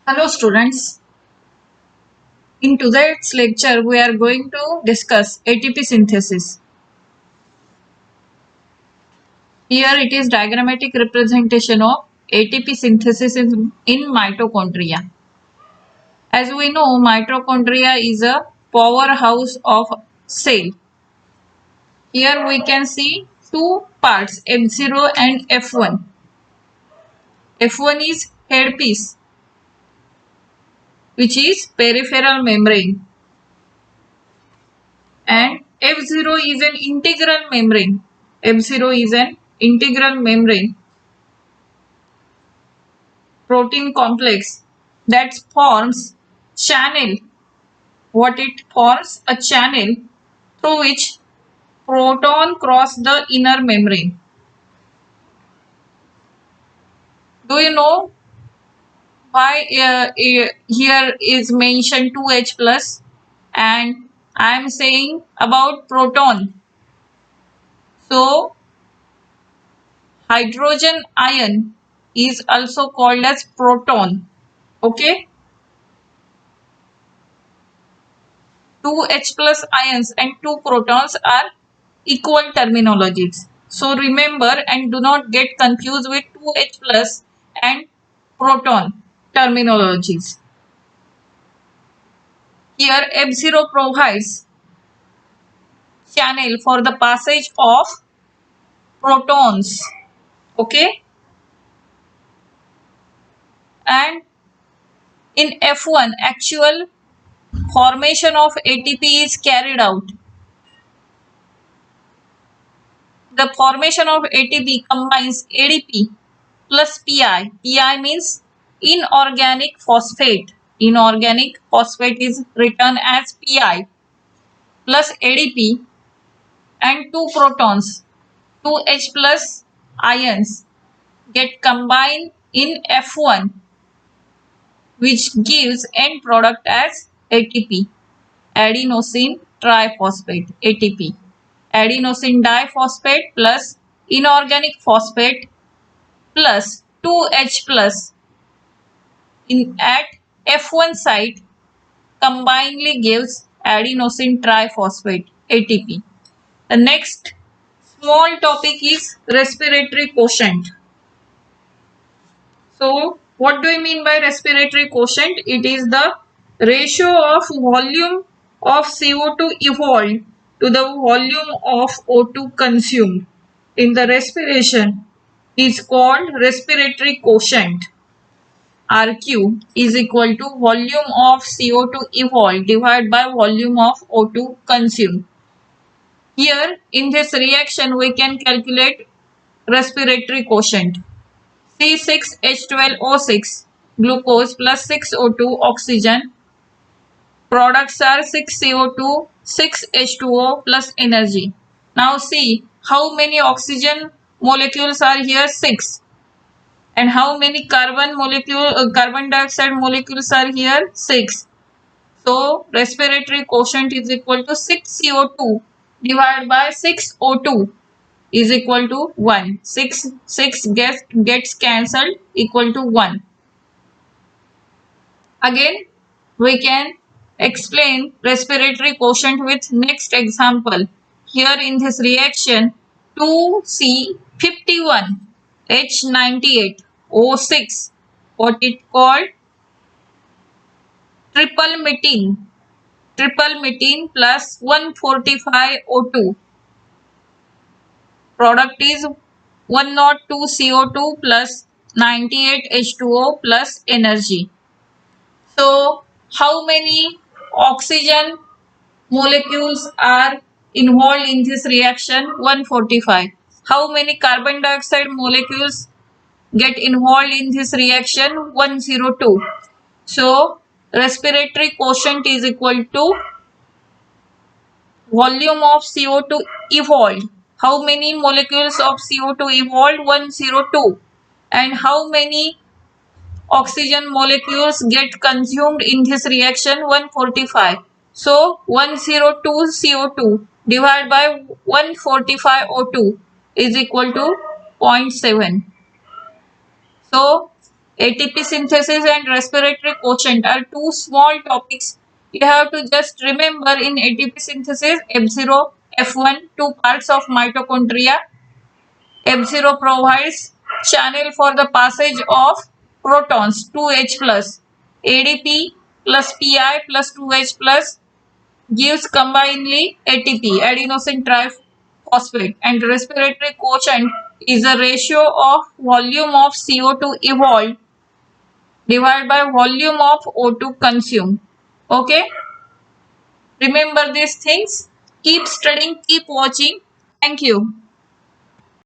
Hello students, in today's lecture we are going to discuss ATP synthesis. Here it is diagrammatic representation of ATP synthesis in mitochondria. As we know, mitochondria is a powerhouse of cell. Here we can see two parts, F0 and F1. F1 is headpiece, which is peripheral membrane, and F0 is an integral membrane. F0 is an integral membrane protein complex that forms channel. What it forms? A channel through which proton cross the inner membrane. Do you know why here is mentioned 2H plus and I am saying about proton? So hydrogen ion is also called as proton. Okay, 2H plus ions and 2 protons are equal terminologies. So remember and do not get confused with 2H plus and proton terminologies. Here F0 provides channel for the passage of protons. Okay, and in F1 actual formation of ATP is carried out. The formation of ATP combines ADP plus PI. PI means inorganic phosphate. Inorganic phosphate is written as PI plus ADP and two protons, 2H plus ions get combined in F1, which gives end product as ATP, adenosine triphosphate, ATP. Adenosine diphosphate plus inorganic phosphate plus 2H plus at F1 site combinedly gives adenosine triphosphate, ATP. The next small topic is respiratory quotient. So what do I mean by respiratory quotient? It is the ratio of volume of CO2 evolved to the volume of O2 consumed in the respiration is called respiratory quotient. RQ is equal to volume of CO2 evolved divided by volume of O2 consumed. Here in this reaction we can calculate respiratory quotient. C6H12O6 glucose plus 6O2 oxygen. Products are 6CO2, 6H2O plus energy. Now see how many oxygen molecules are here? 6. And how many carbon dioxide molecules are here? 6. So respiratory quotient is equal to 6CO2 divided by 6O2 is equal to 1. 6 gets cancelled, equal to 1. Again, we can explain respiratory quotient with next example. Here in this reaction, 2C51H98O6, what it called? Triple metene plus 145O2. Product is 102 CO2 plus 98 H2O plus energy. So how many oxygen molecules are involved in this reaction? 145. How many carbon dioxide molecules get involved in this reaction? 102. So respiratory quotient is equal to volume of CO2 evolved. How many molecules of CO2 evolved? 102. And how many oxygen molecules get consumed in this reaction? 145. So 102 CO2 divided by 145 O2 is equal to 0.7. So ATP synthesis and respiratory quotient are two small topics. You have to just remember in ATP synthesis, F0, F1, two parts of mitochondria. F0 provides channel for the passage of protons 2H plus. ADP plus Pi plus 2H plus gives combinedly ATP, adenosine triphosphate, and respiratory quotient is a ratio of volume of CO2 evolved divided by volume of O2 consumed. Okay, remember these things. Keep studying, keep watching. Thank you.